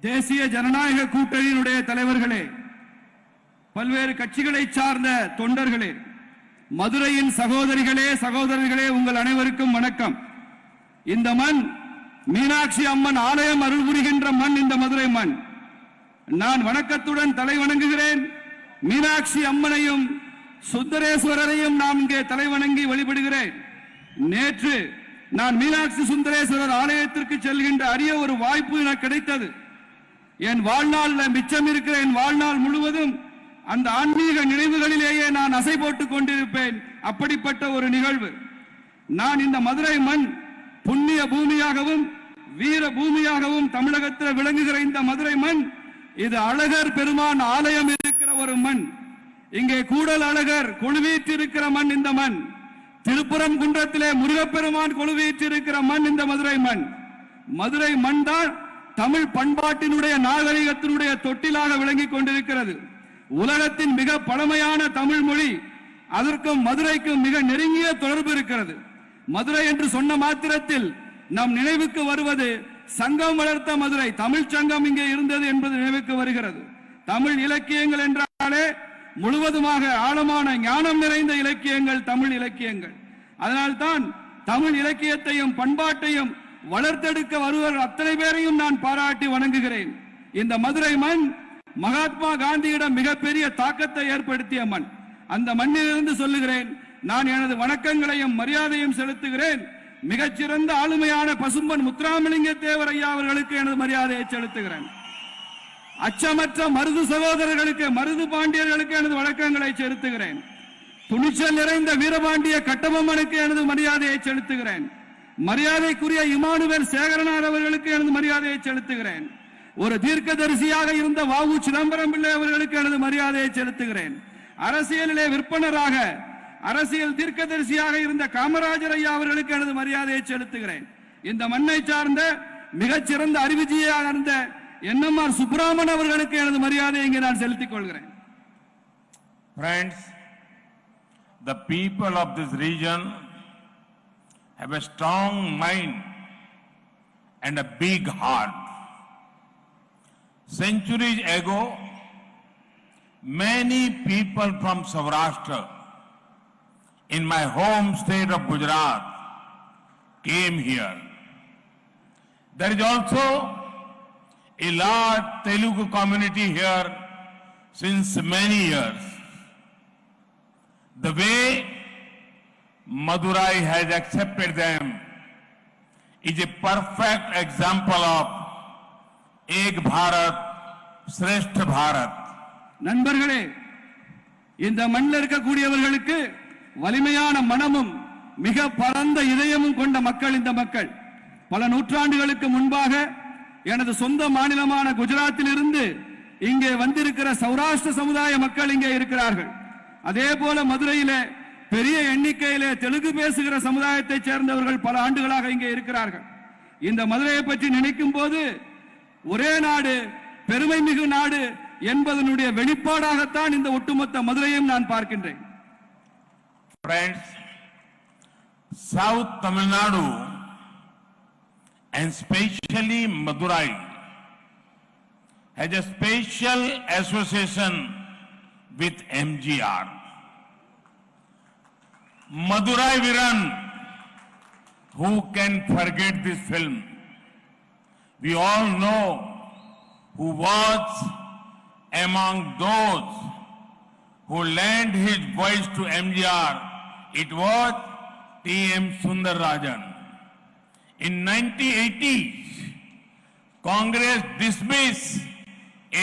தேசிய ஜனநாயக கூட்டணியினுடைய தலைவர்களே, பல்வேறு கட்சிகளை சார்ந்த தொண்டர்களே, மதுரையின் சகோதரிகளே சகோதரர்களே, உங்கள் அனைவருக்கும் வணக்கம். இந்த மண் மீனாட்சி அம்மன் ஆலயம் அருள் புரிகின்ற மண் இந்த மதுரை மண். நான் வணக்கத்துடன் தலை வணங்குகிறேன். மீனாட்சி அம்மனையும் சுந்தரேஸ்வரரையும் நான் இங்கே தலை வணங்கி வழிபடுகிறேன். நேற்று நான் மீனாட்சி சுந்தரேஸ்வரர் ஆலயத்திற்கு செல்கின்ற அரிய ஒரு வாய்ப்பு எனக்கு கிடைத்தது. என் வாழ்நாள் மிச்சம் இருக்கிற என் வாழ்நாள் முழுவதும் அந்த ஆன்மீக நினைவுகளிலேயே நான் அசை போட்டுக் கொண்டிருப்பேன். அப்படிப்பட்ட ஒரு நிகழ்வு. நான் இந்த மதுரை மண் புண்ணிய பூமியாகவும் வீர பூமியாகவும் தமிழகத்தில் விளங்குகிற இந்த மதுரை மண், இது அழகர் பெருமான் ஆலயம் இருக்கிற ஒரு மண். இங்கே கூடல் அழகர் கொழுவீற்றிருக்கிற மண் இந்த மண். திருப்புரம் குன்றத்திலே முருகப்பெருமான் கொழுவீற்றிருக்கிற மண் இந்த மதுரை மண். மதுரை மண் தான் தமிழ் பண்பாட்டினுடைய நாகரிகத்தினுடைய தொட்டிலாக விளங்கிக் கொண்டிருக்கிறது. உலகத்தின் மிக பழமையான தமிழ் மொழி, அதற்கும் மதுரைக்கும் மிக நெருங்கிய தொடர்பு இருக்கிறது. மதுரை என்று சொன்ன மாத்திரத்தில் நம் நினைவுக்கு வருவது சங்கம் வளர்த்த மதுரை, தமிழ் சங்கம் இங்கே இருந்தது என்பது நினைவுக்கு வருகிறது. தமிழ் இலக்கியங்கள் என்றாலே முழுவதுமாக ஆழமான ஞானம் நிறைந்த இலக்கியங்கள் தமிழ் இலக்கியங்கள். அதனால்தான் தமிழ் இலக்கியத்தையும் பண்பாட்டையும் வளர்த்தெடுக்க வருவர் அத்தனை பேரையும் நான் பாராட்டி வணங்குகிறேன். இந்த மதுரை மண் மகாத்மா காந்தியிடம் மிகப்பெரிய தாக்கத்தை ஏற்படுத்திய மண். அந்த மண்ணிலிருந்து சொல்லுகிறேன், நான் எனது வணக்கங்களையும் மரியாதையும் செலுத்துகிறேன். மிகச்சிறந்த ஆளுமையான பசும்பன் முத்துராமலிங்க தேவர் ஐயா அவர்களுக்கு எனது மரியாதையை செலுத்துகிறேன். அச்சமற்ற மருது சகோதரர்களுக்கு, மருது பாண்டியர்களுக்கு எனது வணக்கங்களை செலுத்துகிறேன். துணிச்சல் நிறைந்த வீரபாண்டிய கட்டபொம்மனுக்கு எனது மரியாதையை செலுத்துகிறேன். மரியாதைக்குரிய இமானுவேல் சேகரனார் அவர்களுக்கு எனது மரியாதையை செலுத்துகிறேன். ஒரு தீர்க்கதரிசியாக இருந்த வாவு சிதம்பரம் பிள்ளை அவர்களுக்கு எனது மரியாதையை செலுத்துகிறேன். அரசியலிலே விற்பனராக அரசியல் தீர்க்கதரிசியாக இருந்த காமராஜர் ஐயா அவர்களுக்கு எனது மரியாதையை செலுத்துகிறேன். இந்த மண்ணை சார்ந்த மிகச்சிறந்த அறிவுஜியாக இருந்த என்எம்ஆர் சுப்பிரமணியன் அவர்களுக்கு எனது மரியாதையை இங்கே நான் செலுத்திக் கொள்கிறேன். Friends, the people of this region have a strong mind and a big heart. Centuries ago, many people from Saurashtra in my home state of Gujarat came here. There is also a large Telugu community here since many years. The way Madurai has accepted them is a perfect example of Ek Bharat, Shrestha Bharat. நண்பர்களே, இந்த மண்ணில் இருக்கக்கூடியவர்களுக்கு வலிமையான மனமும் மிக பரந்த இதயமும் கொண்ட மக்கள் இந்த மக்கள். பல நூற்றாண்டுகளுக்கு முன்பாக எனது சொந்த மாநிலமான குஜராத்தில் இருந்து இங்கே வந்திருக்கிற சௌராஷ்டிர சமுதாய மக்கள் இங்கே இருக்கிறார்கள். அதே போல மதுரையிலே பெரிய எண்ணிக்கையிலே தெலுங்கு பேசுகிற சமுதாயத்தை சேர்ந்தவர்கள் பல ஆண்டுகளாக இங்கே இருக்கிறார்கள். இந்த மதுரையை பற்றி நினைக்கும் போது ஒரே நாடு பெருமை மிகு நாடு என்பதனுடைய வெளிப்பாடாகத்தான் இந்த ஒட்டுமொத்த மதுரையும் நான் பார்க்கின்றேன். Friends, South Tamil Nadu and especially Madurai has a special association with MGR. Madurai Viran, who can forget this film? We all know who was among those who lent his voice to MGR. It was T.M. Sundararajan. In 1980s, Congress dismissed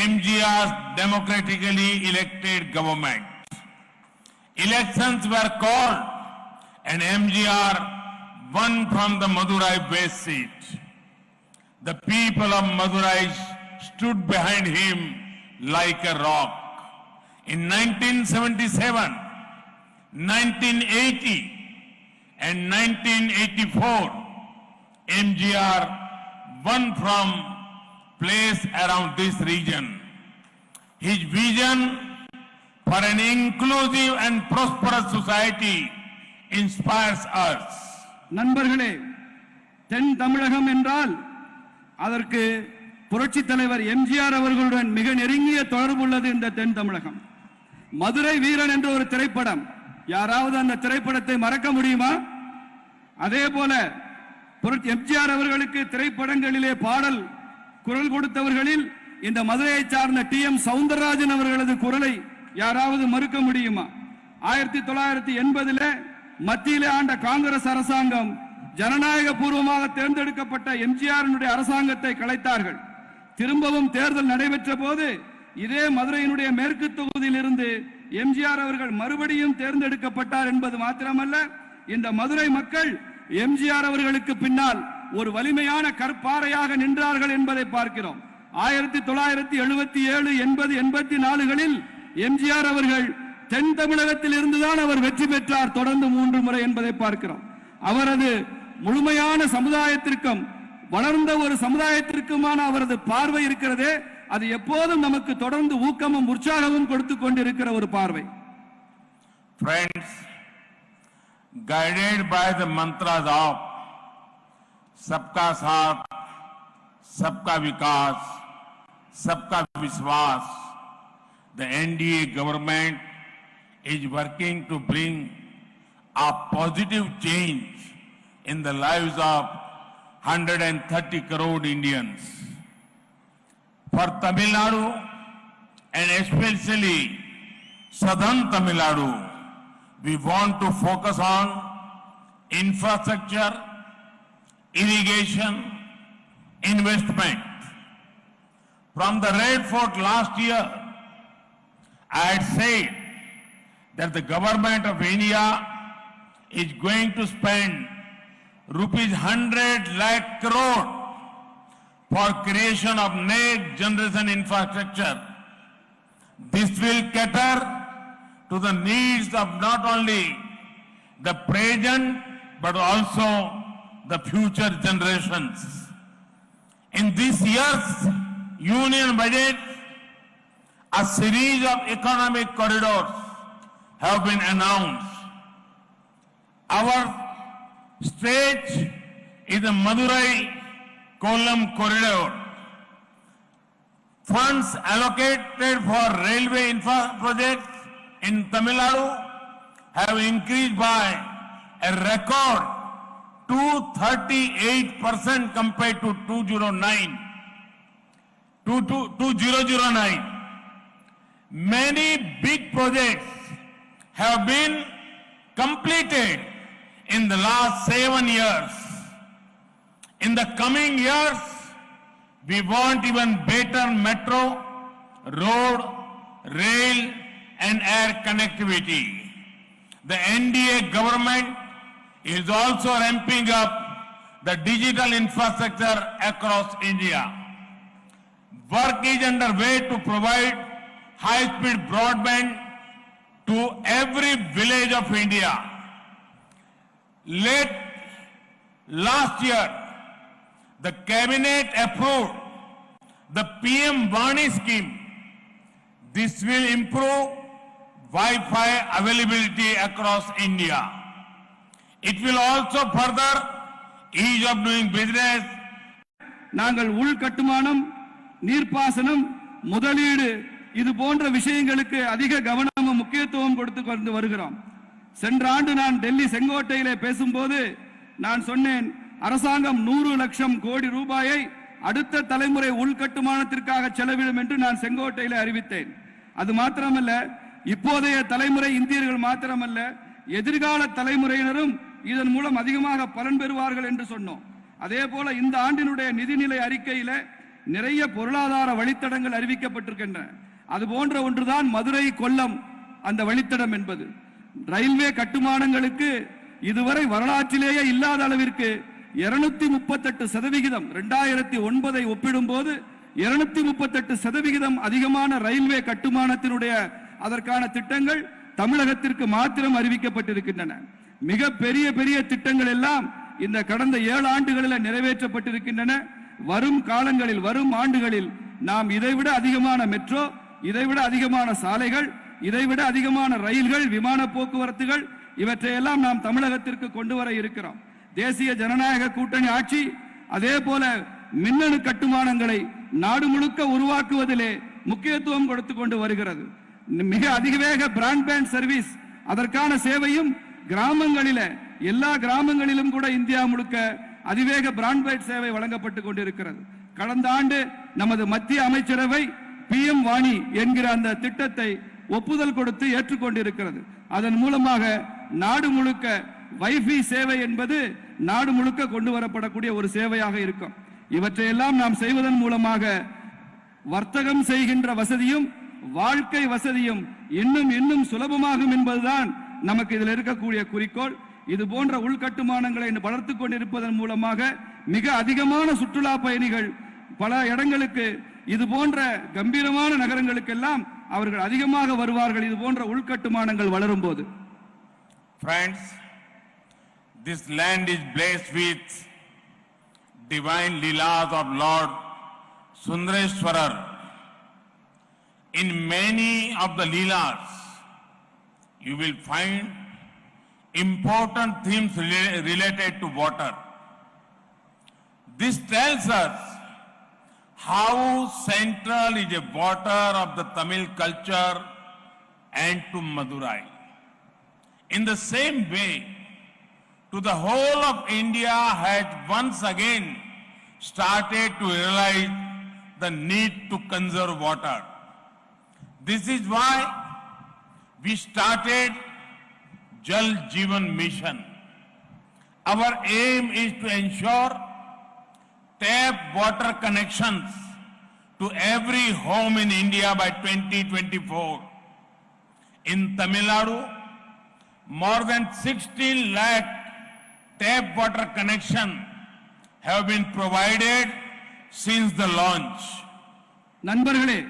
MGR's democratically elected government. Elections were called and MGR won from the Madurai West seat. The people of Madurai stood behind him like a rock. In 1977, 1980 and 1984, MGR won from place around this region. His vision for an inclusive and prosperous society inspires us. நண்பர்களே, தென் தமிழகம் என்றால் அதற்கு புரட்சி தலைவர் எம்ஜிஆர் அவர்களுடன் மிக நெருங்கிய தொடர்பு உள்ளது இந்த தென் தமிழகம். மதுரை வீரன் என்ற ஒரு திரைப்படம், யாராவது அந்த திரைப்படத்தை மறக்க முடியுமா? அதே போல எம்ஜிஆர் அவர்களுக்கு திரைப்படங்களிலே பாடல் குரல் கொடுத்தவர்களில் இந்த மதுரையை சார்ந்த டி.எம். சவுந்தரராஜன் அவர்களது குரலை யாராவது மறுக்க முடியுமா? 1980 மத்தியிலே ஆண்ட காங்கிரஸ் அரசாங்கம் ஜனநாயக பூர்வமாக தேர்ந்தெடுக்கப்பட்ட எம்ஜிஆர் அரசாங்கத்தை கலைத்தார்கள். திரும்பவும் தேர்தல் நடைபெற்ற போது இதே மதுரையினுடைய மேற்கு தொகுதியில் இருந்து எம்ஜிஆர் அவர்கள் மறுபடியும் தேர்ந்தெடுக்கப்பட்டார் என்பது மாத்திரமல்ல, இந்த மதுரை மக்கள் எம்ஜிஆர் அவர்களுக்கு பின்னால் ஒரு வலிமையான கற்பாறையாக நின்றார்கள் என்பதை பார்க்கிறோம். 1977, 80, 84களில் எம்ஜிஆர் அவர்கள் தென் தமிழகத்தில் இருந்துதான் அவர் வெற்றி பெற்றார், தொடர்ந்து 3 முறை என்பதை பார்க்கிறோம். அவரது முழுமையான சமுதாயத்திற்கும் வளர்ந்த ஒரு சமுதாயத்திற்குமான அவரது பார்வை இருக்கிறதே, அது எப்போதும் நமக்கு தொடர்ந்து ஊக்கமும் உற்சாகமும் கொடுத்துக் கொண்டிருக்கிற ஒரு பார்வை. Friends, guided by the mantras of Sabka Saath, Sabka Vikas, Sabka Vishwas, the NDA government is working to bring a positive change in the lives of 130 crore Indians. For Tamil Nadu and especially southern Tamil Nadu, we want to focus on infrastructure, irrigation, investment. From the Red Fort last year, I had said that the government of India is going to spend rupees 100 lakh crore for creation of next generation infrastructure. This will cater to the needs of not only the present but also the future generations. In this year's Union budget, a series of economic corridors have been announced. Our stretch is the Madurai-Kollam corridor. Funds allocated for railway infra projects in Tamil Nadu have increased by a record 238% compared to 2009. Many big projects have been completed in the last 7 years. In the coming years, we want even better metro, road, rail and air connectivity. The NDA government is also ramping up the digital infrastructure across India. Work is underway to provide high-speed broadband to every village of India. Last year, the cabinet approved the PM Vani scheme. This will improve Wi-Fi availability across India. It will also further ease of doing business. நாங்கள் உள்கட்டுமானம், நீர்ப்பாசனம், முதலீடு இது போன்ற விஷயங்களுக்கு அதிக கவனமும் முக்கியத்துவம் கொடுத்து கொண்டு வருகிறோம். சென்ற ஆண்டு நான் டெல்லி செங்கோட்டையிலே பேசும்போது நான் சொன்னேன், அரசாங்கம் 100 லட்சம் கோடி ரூபாயை அடுத்த தலைமுறை உள்கட்டுமானத்திற்காக செலவிடும் என்று நான் செங்கோட்டையிலே அறிவித்தேன். அது மாத்திரமல்ல, இப்போதைய தலைமுறை இந்தியர்கள் மாத்திரமல்ல, எதிர்கால தலைமுறையினரும் இதன் மூலம் அதிகமாக பலன் பெறுவார்கள் என்று சொன்னோம். அதே போல இந்த ஆண்டினுடைய நிதிநிலை அறிக்கையில நிறைய பொருளாதார வழித்தடங்கள் அறிவிக்கப்பட்டிருக்கின்றன. அது போன்ற ஒன்றுதான் மதுரை கொல்லம் அந்த வழித்தடம் என்பது. ரயில்வே கட்டுமானங்களுக்கு இதுவரை வரலாற்றிலேயே இல்லாத அளவிற்கு 238% 2009 ஒப்பிடும் போது 238% அதிகமான ரயில்வே கட்டுமானத்தினுடைய அதற்கான திட்டங்கள் தமிழகத்திற்கு மாத்திரம் அறிவிக்கப்பட்டிருக்கின்றன. மிக பெரிய பெரிய திட்டங்கள் எல்லாம் இந்த கடந்த 7 ஆண்டுகளில் நிறைவேற்றப்பட்டிருக்கின்றன. வரும் காலங்களில், வரும் ஆண்டுகளில் நாம் இதைவிட அதிகமான மெட்ரோ, இதைவிட அதிகமான சாலைகள், இதைவிட அதிகமான ரயில்கள், விமான போக்குவரத்துகள் இவற்றையெல்லாம் நாம் தமிழகத்திற்கு கொண்டு வர இருக்கிறோம். தேசிய ஜனநாயக கூட்டணி ஆட்சி அதே போல மின்னணு கட்டுமானங்களை நாடு முழுக்க உருவாக்குவதிலே முக்கியத்துவம் கொடுத்து கொண்டு வருகிறது. மிக அதிவேக பிராட்பேண்ட் சர்வீஸ் அதற்கான சேவையும் கிராமங்களில எல்லா கிராமங்களிலும் கூட இந்தியா முழுக்க அதிவேக பிராட்பேண்ட் சேவை வழங்கப்பட்டு கொண்டிருக்கிறது. கடந்த ஆண்டு நமது மத்திய அமைச்சரவை PM வாணி என்கிற அந்த திட்டத்தை ஒப்புதல் கொடுத்து ஏற்றுக்கொண்டிருக்கிறது. அதன் மூலமாக நாடு முழுக்க வைஃபை சேவை என்பது நாடு முழுக்க கொண்டு வரப்படக்கூடிய ஒரு சேவையாக இருக்கும். இவற்றையெல்லாம் நாம் செய்வதன் மூலமாக வர்த்தகம் செய்கின்ற வசதியும் வாழ்க்கை வசதியும் இன்னும் சுலபமாகும் என்பதுதான் நமக்கு இதில் இருக்கக்கூடிய குறிக்கோள். இது போன்ற உள்கட்டுமானங்களை வளர்த்துக் கொண்டிருப்பதன் மூலமாக மிக அதிகமான சுற்றுலா பயணிகள் பல இடங்களுக்கு இது போன்ற கம்பீரமான நகரங்களுக்கெல்லாம் அவர்கள் அதிகமாக வருவார்கள் இது போன்ற உள்கட்டுமானங்கள் வளரும் போது. Friends, this land is blessed with divine leelas of Lord Sundareshwarar. In many of the leelas, you will find important themes related to water. This tells us how central is the water of the Tamil culture and to Madurai. In the same way, to the whole of India has once again started to realize the need to conserve water. This is why we started Jal Jeevan Mission. Our aim is to ensure tap water connections to every home in India by 2024. In Tamil Nadu, more than 16 lakh tap water connections have been provided since the launch. நண்பர்களே,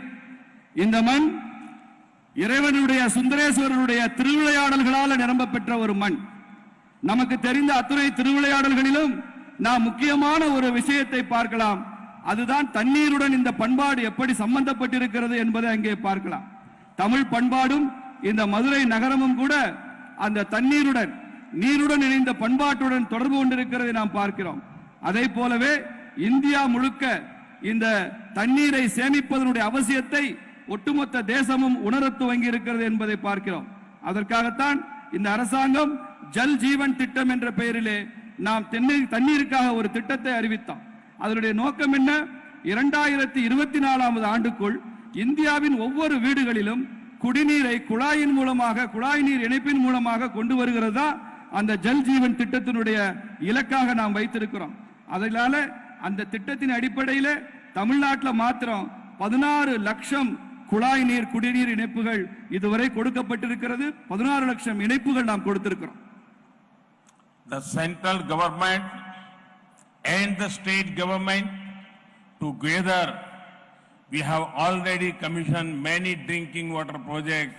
இந்த மண் இறைவனுடைய சுந்தரேஸ்வரருடைய திருவிளையாடல்களால் நிரம்ப பெற்ற ஒரு மண். நமக்கு தெரிந்த அத்துணை திருவிளையாடல்களிலும் நாம் முக்கியமான ஒரு விஷயத்தை பார்க்கலாம். அதுதான் தண்ணீருடன் இந்த பண்பாடு எப்படி சம்பந்தப்பட்டிருக்கிறது என்பதை அங்கே பார்க்கலாம். தமிழ் பண்பாடும் இந்த மதுரை நகரமும் கூட அந்த தண்ணீருடன் நீருடன் இணைந்த பண்பாட்டுடன் தொடர்பு கொண்டிருக்கிறதை நாம் பார்க்கிறோம். அதை போலவே இந்தியா முழுக்க இந்த தண்ணீரை சேமிப்பதனுடைய அவசியத்தை ஒட்டுமொத்த தேசமும் உணரத் துவங்கி இருக்கிறது என்பதை பார்க்கிறோம். அதற்காகத்தான் இந்த அரசாங்கம் ஜல் ஜீவன் திட்டம் என்ற பெயரிலே நாம் தண்ணீருக்காக ஒரு திட்டத்தை அறிவித்தோம். அதனுடைய நோக்கம் என்ன? 2024 ஆண்டுக்குள் இந்தியாவின் ஒவ்வொரு வீடுகளிலும் குடிநீரை குழாயின் மூலமாக குழாய் நீர் இணைப்பின் மூலமாக கொண்டு வருகிறதா அந்த ஜல் ஜீவன் திட்டத்தினுடைய இலக்காக நாம் வைத்திருக்கிறோம். அதனால அந்த திட்டத்தின் அடிப்படையில் தமிழ்நாட்டில் மாத்திரம் 16 லட்சம் குழாய் நீர் குடிநீர் இணைப்புகள் இதுவரை கொடுக்கப்பட்டிருக்கிறது. 16 லட்சம் இணைப்புகள் நாம் கொடுத்திருக்கிறோம். The central government and the state government together, we have already commissioned many drinking water projects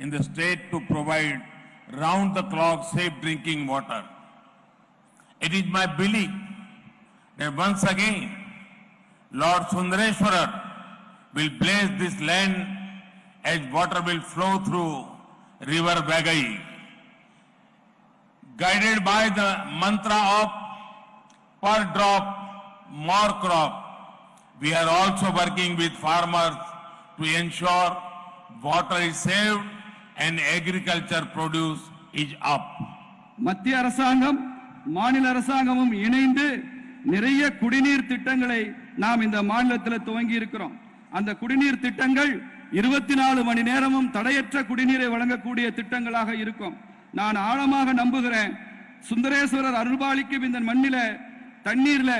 in the state to provide round-the-clock safe drinking water. It is my belief that once again, Lord Sundareshwarar will bless this land as water will flow through river Vagai. Guided by the mantra of per drop, more crop, we are also working with farmers to ensure water is saved and agriculture produce is up. மத்திய அரசாங்கம் மாநில அரசாங்கமும் இணைந்து நிறைய குடிநீர் திட்டங்களை நாம் இந்த மாநிலத்தில் துவங்கி இருக்கிறோம். அந்த குடிநீர் திட்டங்கள் 24 மணி நேரமும் தடையற்ற குடிநீரை வழங்கக்கூடிய திட்டங்களாக இருக்கும். நான் ஆழமாக நம்புகிறேன், சுந்தரேஸ்வரர் அருள்பாலிக்கும் இந்த மண்ணில தண்ணீர்ல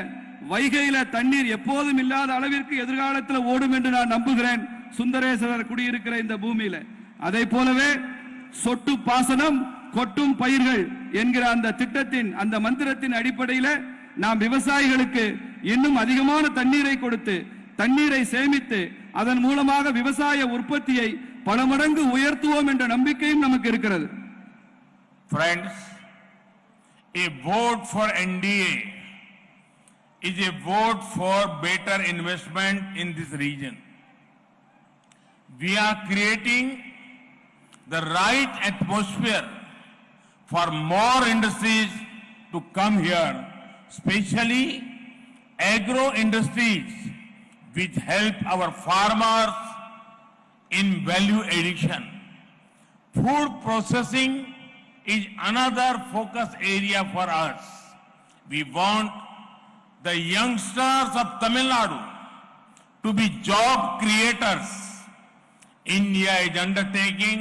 வைகையில தண்ணீர் எப்போதும் இல்லாத அளவிற்கு எதிர்காலத்தில் ஓடும் என்று நான் நம்புகிறேன். சுந்தரேஸ்வரர் குடியிருக்கிற இந்த பூமியில அதை போலவே சொட்டு பாசனம் கொட்டும் பயிர்கள் என்கிற அந்த திட்டத்தின் அந்த மந்திரத்தின் அடிப்படையில் நாம் விவசாயிகளுக்கு இன்னும் அதிகமான தண்ணீரை கொடுத்து தண்ணீரை சேமித்து அதன் மூலமாக விவசாய உற்பத்தியை பல மடங்கு உயர்த்துவோம் என்ற நம்பிக்கையும் நமக்கு இருக்கிறது. Friends, a vote for NDA is a vote for better investment in this region. We are creating the right atmosphere for more industries to come here, especially agro industries which help our farmers in value addition. Food processing is another focus area for us. We want the youngsters of Tamil Nadu to be job creators. India is undertaking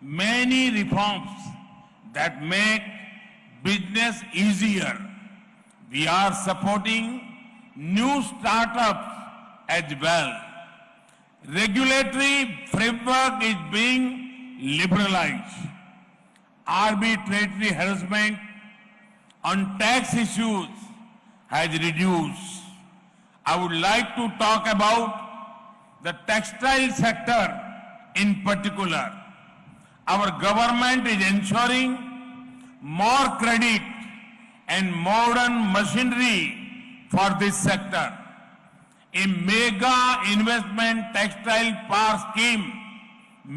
many reforms that make business easier. We are supporting new startups as well. Regulatory framework is being liberalized. Arbitrary harassment on tax issues has reduced. I would like to talk about the textile sector in particular. Our government is ensuring more credit and modern machinery for this sector. A mega investment textile park scheme,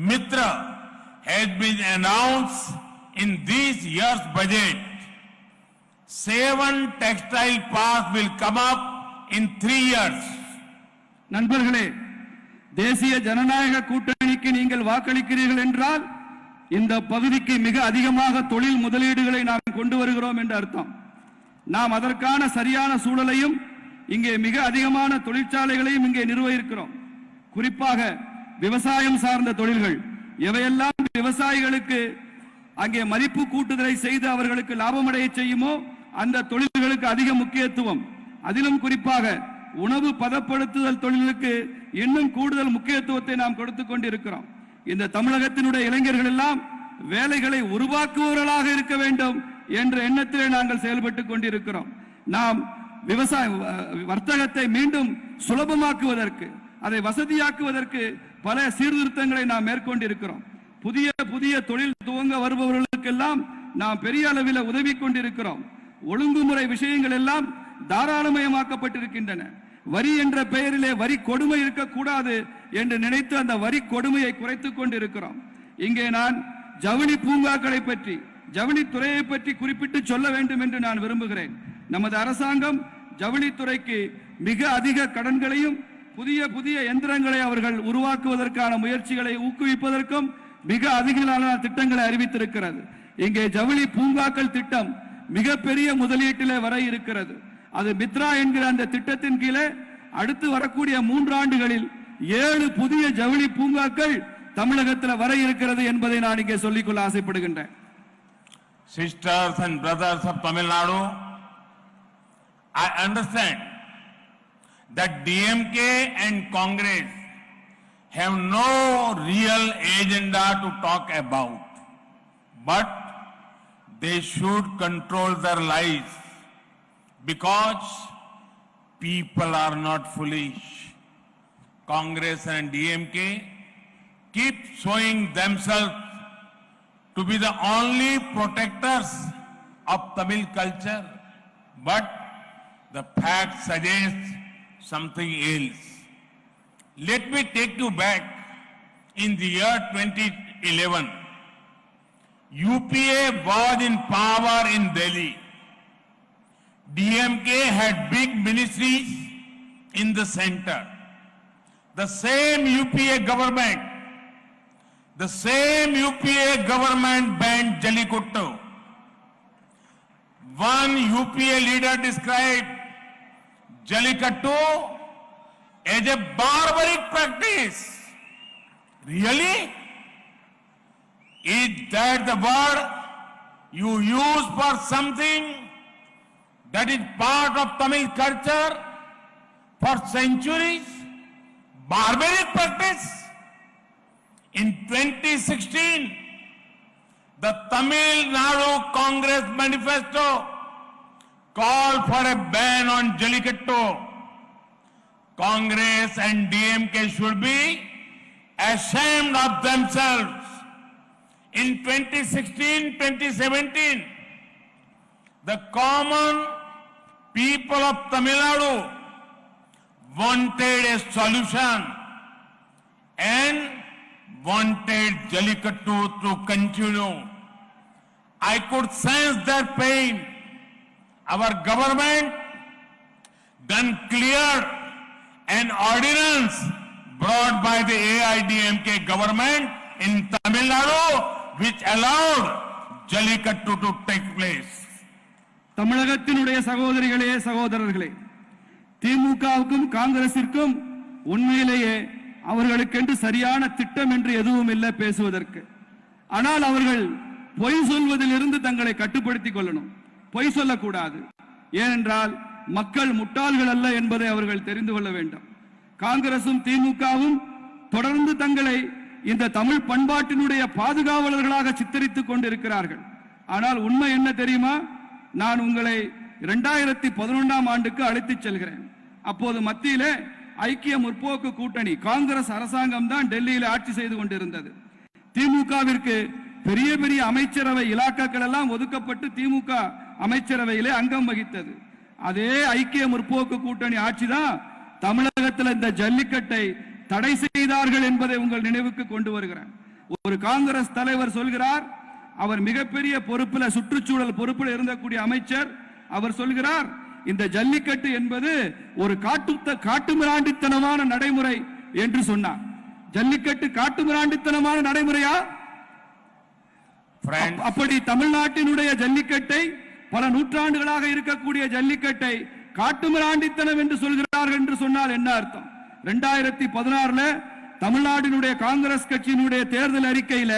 Mitra, has been announced in this year's budget. 7 textile parks will come up in 3 years. நண்பர்களே, தேசிய ஜனநாயக கூட்டணிக்கு நீங்கள் வாக்களிக்கிறீர்கள் என்றால் இந்த பகுதிக்கு மிக அதிகமாக தொழில் முதலீடுகளை நாம் கொண்டு வருகிறோம் என்று அர்த்தம். நாம் அதற்கான சரியான சூழலையும் இங்கே மிக அதிகமான தொழிற்சாலைகளையும் இங்கே நிறுவியிருக்கிறோம். குறிப்பாக விவசாயம் சார்ந்த தொழில்கள் எவையெல்லாம் விவசாயிகளுக்கு அங்கே மதிப்பு கூட்டுதலை செய்து அவர்களுக்கு லாபமடைய செய்யுமோ அந்த தொழில்களுக்கு அதிக முக்கியத்துவம், அதிலும் குறிப்பாக உணவு பதப்படுத்துதல் தொழிலுக்கு இன்னும் கூடுதல் முக்கியத்துவத்தை நாம் கொடுத்துக் கொண்டிருக்கிறோம். இந்த தமிழகத்தினுடைய இளைஞர்கள் எல்லாம் வேலைகளை உருவாக்குபவர்களாக இருக்க வேண்டும் என்ற எண்ணத்திலே நாங்கள் செயல்பட்டுக் கொண்டிருக்கிறோம். நாம் விவசாய வர்த்தகத்தை மீண்டும் சுலபமாக்குவதற்கு, அதை வசதியாக்குவதற்கு பல சீர்திருத்தங்களை நாம் மேற்கொண்டிருக்கிறோம். புதிய புதிய தொழில் துவங்க வருபவர்களுக்கெல்லாம் நாம் பெரிய அளவில் உதவி கொண்டிருக்கிறோம். ஒழுங்குமுறை விஷயங்கள் எல்லாம் தாராளமயமாக்கப்பட்டிருக்கின்றன. வரி என்ற பெயரிலே வரி கொடுமை இருக்கக்கூடாது என்று நினைத்து அந்த வரி கொடுமையை குறைத்துக் கொண்டிருக்கிறோம். இங்கே நான் ஜவுளி பூங்காக்களை பற்றி, ஜவுளித்துறையை பற்றி குறிப்பிட்டு சொல்ல வேண்டும் என்று நான் விரும்புகிறேன். நமது அரசாங்கம் ஜவுளித்துறைக்கு மிக அதிக கடன்களையும் புதிய புதிய எந்திரங்களை அவர்கள் உருவாக்குவதற்கான முயற்சிகளை ஊக்குவிப்பதற்கும் மிக அதிகமான திட்டங்களை அறிவித்திருக்கிறது. இங்கே ஜவுளி பூங்காக்கள் திட்டம் மிகப்பெரிய முதலீட்டிலே வர இருக்கிறது. அது மித்ரா என்கிற அந்த திட்டத்தின் கீழே அடுத்து வரக்கூடிய 3 ஆண்டுகளில் 7 புதிய ஜவுளி பூங்காக்கள் தமிழகத்தில் வர இருக்கிறது என்பதை நான் இங்கே சொல்லிக்கொள்ள ஆசைப்படுகின்றேன். Sisters and brothers of Tamil Nadu, I understand that DMK and Congress have no real agenda to talk about, but they should control their lives because people are not foolish. Congress and DMK keep showing themselves to be the only protectors of Tamil culture, but the fact suggests something else. Let me take you back. In the year 2011, UPA was in power in Delhi. DMK had big ministries in the center. The same UPA government banned Jallikattu. One UPA leader described Jallikattu as a barbaric practice. Really? Is that the word you use for something that is part of Tamil culture for centuries? Barbaric practice? In 2016, the Tamil Nadu Congress manifesto called for a ban on Jallikattu. Congress and DMK should be ashamed of themselves. In 2016-2017, the common people of Tamil Nadu wanted a solution and wanted Jallikattu to continue. I could sense their pain. Our government then cleared an ordinance brought by the AIDMK government in Tamil Nadu which allowed Jallikattu to take place. தமிழகத்தினுடைய சகோதரிகளே சகோதரர்களே, திமுகவுக்கும் காங்கிரசிற்கும் உண்மையிலேயே அவர்களுக்கென்று சரியான திட்டம் என்று எதுவும் இல்லை பேசுவதற்கு. ஆனால் அவர்கள் பொய் சொல்வதிலிருந்து தங்களை கட்டுப்படுத்திக் கொள்ளணும். பொய் சொல்லக்கூடாது. ஏனென்றால் மக்கள் முட்டாள்கள் அல்ல என்பதை அவர்கள் தெரிந்து கொள்ள வேண்டும். காங்கிரசும் திமுகவும் தொடர்ந்து தங்களை இந்த தமிழ் பண்பாட்டினுடைய பாதுகாவலர்களாக சித்தரித்துக் கொண்டிருக்கிறார்கள். ஆனால் உண்மை என்ன தெரியுமா? நான் உங்களை 2011ஆம் ஆண்டுக்கு அழைத்துச் செல்கிறேன். அப்போது மத்தியிலே ஐக்கிய முற்போக்கு கூட்டணி காங்கிரஸ் அரசாங்கம் தான் டெல்லியில் ஆட்சி செய்து கொண்டிருந்தது. திமுகவிற்கு பெரிய பெரிய அமைச்சரவை இலாக்காக்கள் எல்லாம் ஒதுக்கப்பட்டு திமுக அமைச்சரவையிலே அங்கம் வகித்தது. அதே ஐக்கிய முற்போக்கு கூட்டணி ஆட்சிதான் தமிழகத்தில் இந்த ஜல்லிக்கட்டை தடை செய்தார்கள் என்பதை உங்கள் நினைவுக்கு கொண்டு வருகிறேன். ஒரு காங்கிரஸ் தலைவர் சொல்கிறார், அவர் மிகப்பெரிய பொறுப்பில் சுற்றுச்சூழல் பொறுப்பில் இருந்தக்கூடிய அமைச்சர், அவர் சொல்கிறார் இந்த ஜல்லிக்கட்டு என்பது ஒரு காட்டுமிராண்டித்தனமான நடைமுறை என்று சொன்னார். ஜல்லிக்கட்டு காட்டுமிராண்டித்தனமான நடைமுறையா? அப்படி தமிழ்நாட்டினுடைய ஜல்லிக்கட்டை, பல நூற்றாண்டுகளாக இருக்கக்கூடிய ஜல்லிக்கட்டை காட்டுமிராண்டித்தனம் என்று சொல்கிறார்கள் என்று சொன்னால் என்ன அர்த்தம்? 2016 தமிழ்நாட்டினுடைய காங்கிரஸ் கட்சியினுடைய தேர்தல் அறிக்கையில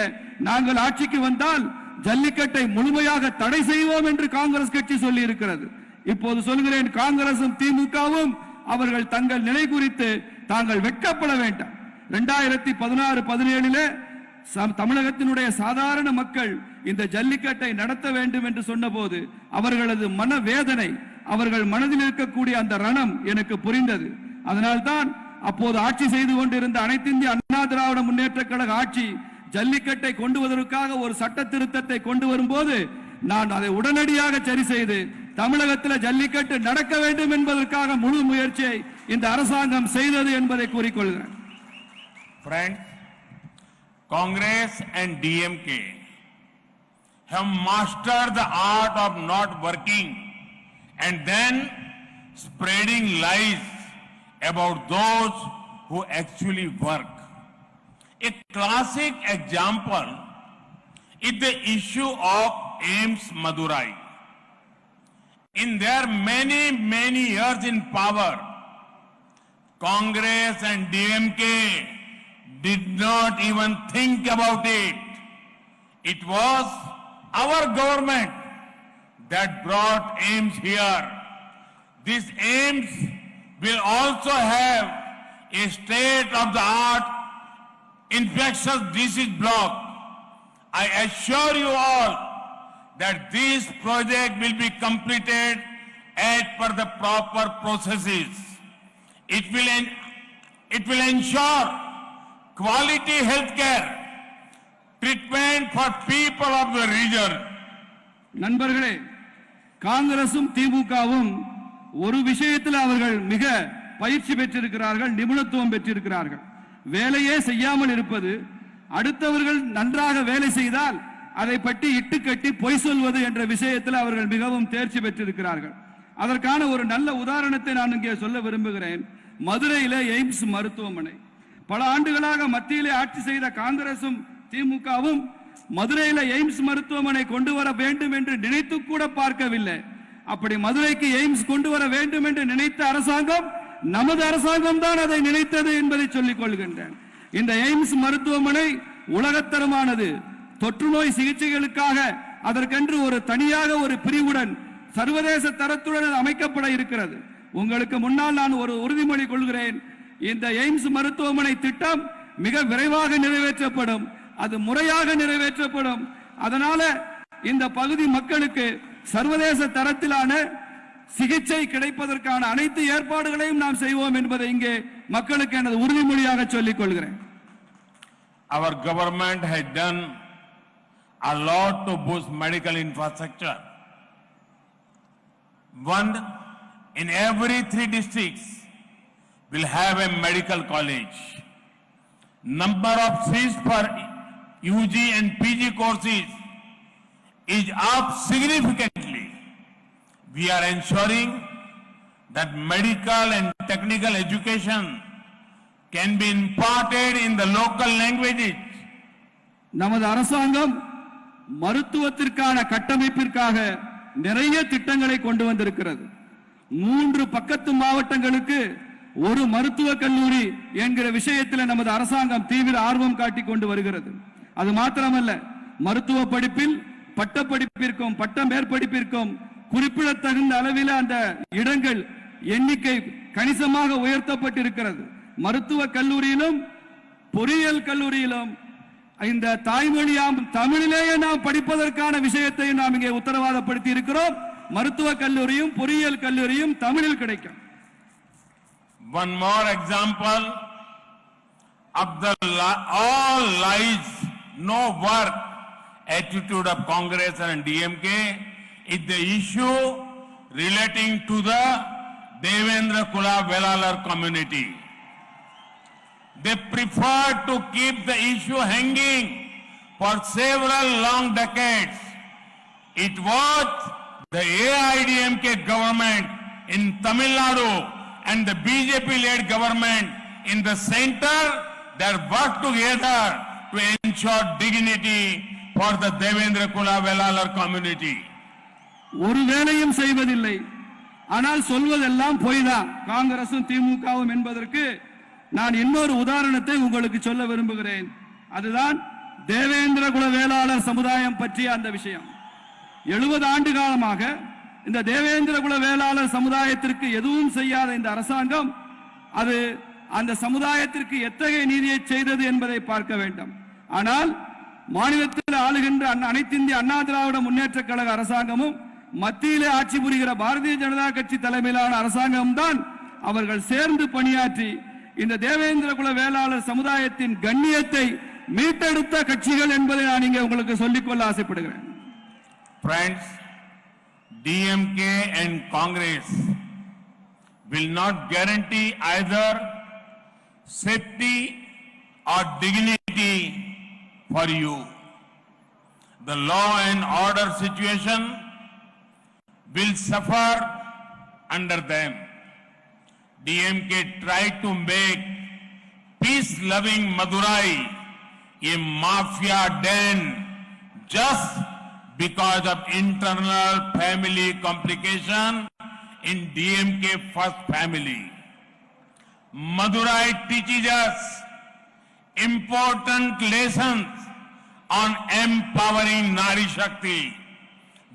நாங்கள் ஆட்சிக்கு வந்தால் ஜல்லிக்கட்டை முழுமையாக தடை செய்வோம் என்று காங்கிரஸ் கட்சி சொல்லி இருக்கிறது. இப்போது சொல்கிறேன், காங்கிரசும் திமுகவும் அவர்கள் தங்கள் நிலை குறித்து தாங்கள் வெட்கப்பட வேண்டாம். 2016-17 தமிழகத்தினுடைய சாதாரண மக்கள் இந்த ஜல்லிக்கட்டை நடத்த வேண்டும் என்று சொன்னபோது அவர்களது மனவேதனை, அவர்கள் மனதில் இருக்கக்கூடிய அந்த ரணம் எனக்கு புரிந்தது. அதனால்தான் அப்போது ஆட்சி செய்து கொண்டிருந்த அனைத்து இந்திய அண்ணா திராவிட முன்னேற்ற கழக ஆட்சி ஜல்லிக்கட்டை கொண்டு வருவதற்காக ஒரு சட்ட திருத்தத்தை கொண்டு வரும்போது நான் அதை உடனடியாக சரி செய்து தமிழகத்தில் ஜல்லிக்கட்டு நடக்க வேண்டும் என்பதற்காக முழு முயற்சியை இந்த அரசாங்கம் செய்தது என்பதை கூறிக்கொள்கிறேன். Friends, Congress and DMK have mastered the art of not working and then spreading lies about those who actually work. A classic example is the issue of AIIMS Madurai. In their many years in power, Congress and DMK did not even think about it. It was our government that brought AIIMS here. This AIIMS will also have a state-of-the-art infectious disease block. I assure you all that this project will be completed as per the proper processes. It will ensure quality healthcare treatment for people of the region. நண்பர்களே, காங்கிரசும் திமுகவும் ஒரு விஷயத்தில் அவர்கள் மிக பயிற்சி பெற்றிருக்கிறார்கள், நிபுணத்துவம் பெற்றிருக்கிறார்கள். வேலையே செய்யாமல் இருப்பது, அடுத்தவர்கள் நன்றாக வேலை செய்தால் அதை பற்றி இட்டுக்கட்டி பொய் சொல்வது என்ற விஷயத்தில் அவர்கள் மிகவும் தேர்ச்சி பெற்றிருக்கிறார்கள். அதற்கான ஒரு நல்ல உதாரணத்தை நான் இங்கே சொல்ல விரும்புகிறேன். மதுரையிலே எய்ம்ஸ் மருத்துவமனை பல ஆண்டுகளாக மத்தியிலே ஆட்சி செய்த காங்கிரசும் திமுகவும் மதுரையில எய்ம்ஸ் மருத்துவமனை கொண்டு வர வேண்டும் என்று நினைத்து கூட பார்க்கவில்லை. அப்படி மதுரைக்கு எய்ம்ஸ் கொண்டு வர வேண்டும் என்று நினைத்த அரசாங்கம் நமது அரசாங்கம் தான் அதை நினைத்தது என்பதை சொல்லிக் கொள்கின்றேன். இந்த எய்ம்ஸ் மருத்துவமனை உலகத்தரமானது. தொற்று நோய் சிகிச்சைகளுக்காக அதற்கென்று ஒரு தனியாக ஒரு பிரிவுடன் சர்வதேச தரத்துடன் அமைக்கப்பட இருக்கிறது. உங்களுக்கு முன்னால் நான் ஒரு உறுதிமொழி கொள்கிறேன், இந்த எய்ம்ஸ் மருத்துவமனை திட்டம் மிக விரைவாக நிறைவேற்றப்படும், அது முறையாக நிறைவேற்றப்படும். அதனால இந்த பகுதி மக்களுக்கு சர்வதேச தரத்திலான சிகிச்சை கிடைப்பதற்கான அனைத்து ஏற்பாடுகளையும் நாம் செய்வோம் என்பதை இங்கே மக்களுக்கு எனது உறுதிமொழியாக சொல்லிக் கொள்கிறேன். Our government has done a lot to boost medical infrastructure. One in every 3 districts will have a medical college. Number of seats for UG and PG courses is up significantly. We are ensuring that medical and technical education can be imparted in the local languages. நமது அரசாங்கம் மருத்துவத்திற்கான கட்டமைப்பிற்காக நிறைய திட்டங்களை கொண்டு வந்திருக்கிறது. 3 பக்கத்து மாவட்டங்களுக்கு ஒரு மருத்துவக் கல்லூரி என்கிற விஷயத்தில் நமது அரசாங்கம் தீவிர ஆர்வம் காட்டிக் கொண்டு வருகிறது. அது மாத்திரமல்ல, மருத்துவ படிப்பில் பட்டப்படிப்பிற்கும் பட்ட மேற்படிப்பிற்கும் குறிப்பிடத்தகுந்த அளவில் அந்த இடங்கள் எண்ணிக்கை கணிசமாக உயர்த்தப்பட்டிருக்கிறது. மருத்துவ கல்லூரியிலும் பொறியியல் கல்லூரியிலும் இந்த தாய்மொழியாம் தமிழிலேயே நாம் படிப்பதற்கான விஷயத்தை நாம் இங்கே உத்தரவாதப்படுத்தி இருக்கிறோம். மருத்துவ கல்லூரியும் பொறியியல் கல்லூரியும் தமிழில் கிடைக்கும். One more example of the all lies, no work attitude of Congress and DMK is the issue relating to the Devendra Kula Velalar community. They prefer to keep the issue hanging for several long decades. It was the AIDMK government in Tamil Nadu and the BJP-led government in the center that worked together to ensure dignity for the Devendra Kula Velalar community. ஒரு வேலையும் செய்வதில்லை, ஆனால் சொல்வதெல்லாம் பொய்தான் காங்கிரசும் திமுகவும் என்பதற்கு நான் இன்னொரு உதாரணத்தை உங்களுக்கு சொல்ல விரும்புகிறேன். அதுதான் தேவேந்திர குல வேளாளர் சமுதாயம் பற்றிய அந்த விஷயம். 70 ஆண்டு காலமாக இந்த தேவேந்திர குல வேளாளர் சமுதாயத்திற்கு எதுவும் செய்யாத இந்த அரசாங்கம் அது அந்த சமுதாயத்திற்கு எத்தகைய நீதியை செய்தது என்பதை பார்க்க வேண்டும். ஆனால் மாநிலத்தில் ஆளுகின்ற அனைத்து இந்திய அண்ணா திராவிட முன்னேற்ற கழக அரசாங்கமும் மத்தியிலே ஆட்சி புரிகிற பாரதிய ஜனதா கட்சி தலைமையிலான அரசாங்கம் தான் அவர்கள் சேர்ந்து பணியாற்றி இந்த தேவேந்திர குல வேளாளர் சமுதாயத்தின் கண்ணியத்தை மீட்டெடுத்த கட்சிகள் என்பதை நான் இங்கே உங்களுக்கு சொல்லிக்கொள்ள ஆசைப்படுகிறேன். Friends, DMK and Congress will not guarantee either safety or dignity for you. The law and order situation will suffer under them. DMK tried to make peace-loving Madurai a mafia den just because of internal family complication in DMK first family. Madurai teaches us important lessons on empowering Nari Shakti.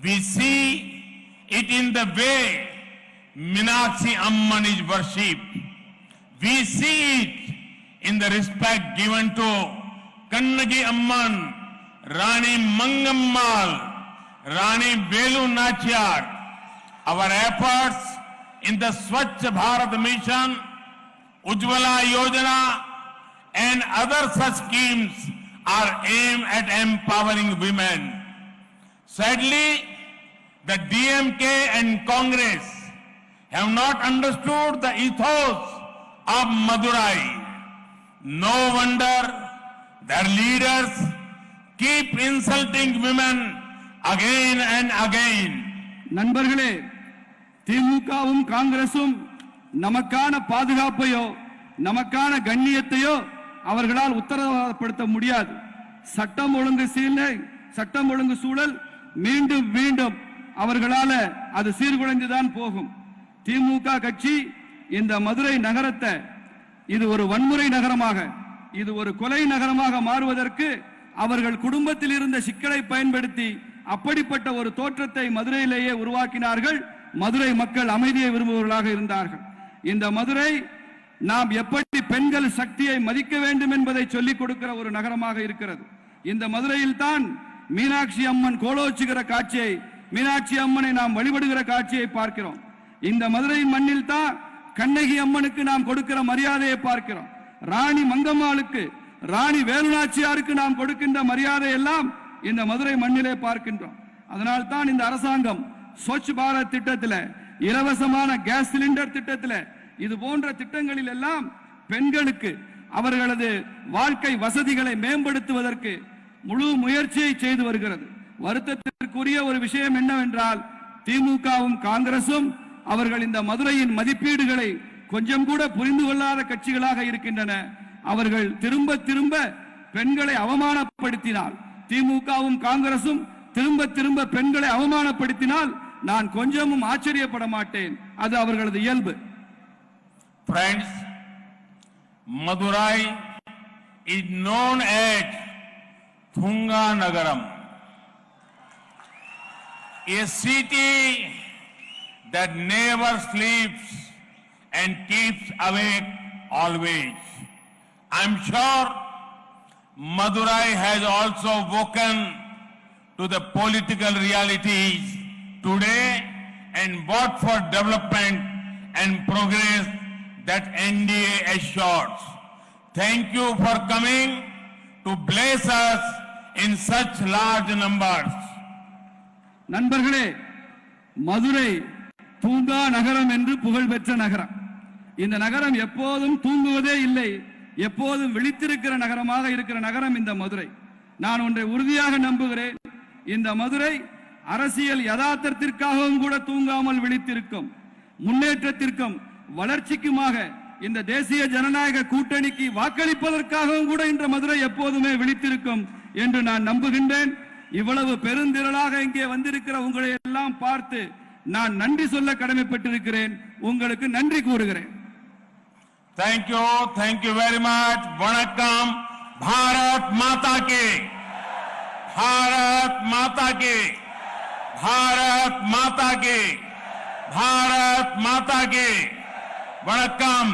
We see it in the way Meenakshi Amman is worshipped. We see it in the respect given to Kannagi Amman, Rani Mangammal, Rani Velu Nachiyar. Our efforts in the Swachh Bharat Mission, Ujjwala Yojana and other such schemes are aimed at empowering women. Sadly, the DMK and Congress have not understood the ethos of Madurai. No wonder their leaders keep insulting women again and again. நண்பர்களே, திமுகவும் காங்கிரசும் நமக்கான பாதுகாப்பையோ நமக்கான கண்ணியத்தையோ அவர்களால் உத்தரவாதப்படுத்த முடியாது. சட்டம் ஒழுங்கு சூழல் மீண்டும் மீண்டும் அவர்களால அது சீர்குலைந்துதான் போகும். திமுக கட்சி இந்த மதுரை நகரத்தை இது ஒரு வன்முறை நகரமாக, இது ஒரு கொலை நகரமாக மாறுவதற்கு அவர்கள் குடும்பத்தில் இருந்த சிக்கலை பயன்படுத்தி அப்படிப்பட்ட ஒரு தோற்றத்தை மதுரையிலேயே உருவாக்கினார்கள். மதுரை மக்கள் அமைதியை விரும்புபவர்களாக இருந்தார்கள். இந்த மதுரை நாம் எப்படி பெண்கள் சக்தியை மதிக்க வேண்டும் என்பதை சொல்லிக் கொடுக்கிற ஒரு நகரமாக இருக்கிறது. இந்த மதுரையில் தான் மீனாட்சி அம்மன் கோலோச்சுகிற காட்சியை, மீனாட்சி அம்மனை நாம் வழிபடுகிற காட்சியை பார்க்கிறோம். இந்த மதுரையின் மண்ணில் தான் கண்ணகி அம்மனுக்கு நாம் கொடுக்கிற மரியாதையை பார்க்கிறோம். ராணி மங்கம்மாளுக்கு, ராணி வேலுநாச்சியாருக்கு நாம் கொடுக்கின்ற மரியாதை எல்லாம் இந்த மதுரை மண்ணிலே பார்க்கின்றோம். அதனால் தான் இந்த அரசாங்கம் ஸ்வச் பாரத் திட்டத்தில், இலவசமான கேஸ் சிலிண்டர் திட்டத்தில், இது போன்ற திட்டங்களில் எல்லாம் பெண்களுக்கு அவர்களது வாழ்க்கை வசதிகளை மேம்படுத்துவதற்கு முழு முயற்சியை செய்து வருகிறது. வருத்தத்திற்குரிய ஒரு விஷயம் என்னவென்றால் திமுகவும் காங்கிரசும் அவர்கள் இந்த மதுரையின் மதிப்பீடுகளை கொஞ்சம் கூட புரிந்து கொள்ளாத கட்சிகளாக இருக்கின்றன. அவர்கள் திரும்ப திரும்ப பெண்களை அவமானப்படுத்தினால், திமுகவும் காங்கிரசும் திரும்ப திரும்ப பெண்களை அவமானப்படுத்தினால் நான் கொஞ்சமும் ஆச்சரியப்பட மாட்டேன். அது அவர்களது இயல்பு. Friends, Madurai is known as Thunga Nagaram, a city that never sleeps and keeps awake always. I'm sure Madurai has also woken to the political realities today and fought for development and progress that NDA assures. Thank you for coming to bless us in such large numbers. நண்பர்களே, மதுரை தூங்கா நகரம் என்று புகழ்பெற்ற நகரம். இந்த நகரம் எப்போதும் தூங்குவதே இல்லை, எப்போதும் விழித்திருக்கிற நகரமாக இருக்கிற நகரம் இந்த மதுரை. நான் ஒன்றை உறுதியாக நம்புகிறேன், இந்த மதுரை அரசியல் யதார்த்தத்திற்காகவும் கூட தூங்காமல் விழித்திருக்கும். முன்னேற்றத்திற்கும் வளர்ச்சிக்குமாக இந்த தேசிய ஜனநாயக கூட்டணிக்கு வாக்களிப்பதற்காகவும் கூட இந்த மதுரை எப்போதுமே விழித்திருக்கும் என்று நான் நம்புகின்றேன். இவ்வளவு பெருந்திரளாக இங்கே வந்திருக்கிற உங்களை எல்லாம் பார்த்து நான் நன்றி சொல்ல கடமைப்பட்டிருக்கிறேன். உங்களுக்கு நன்றி கூறுகிறேன். Thank you very much. Vanakkam. Bharat Mata ki. Bharat Mata ki. Bharat Mata ki. Bharat Mata ki. Vanakkam.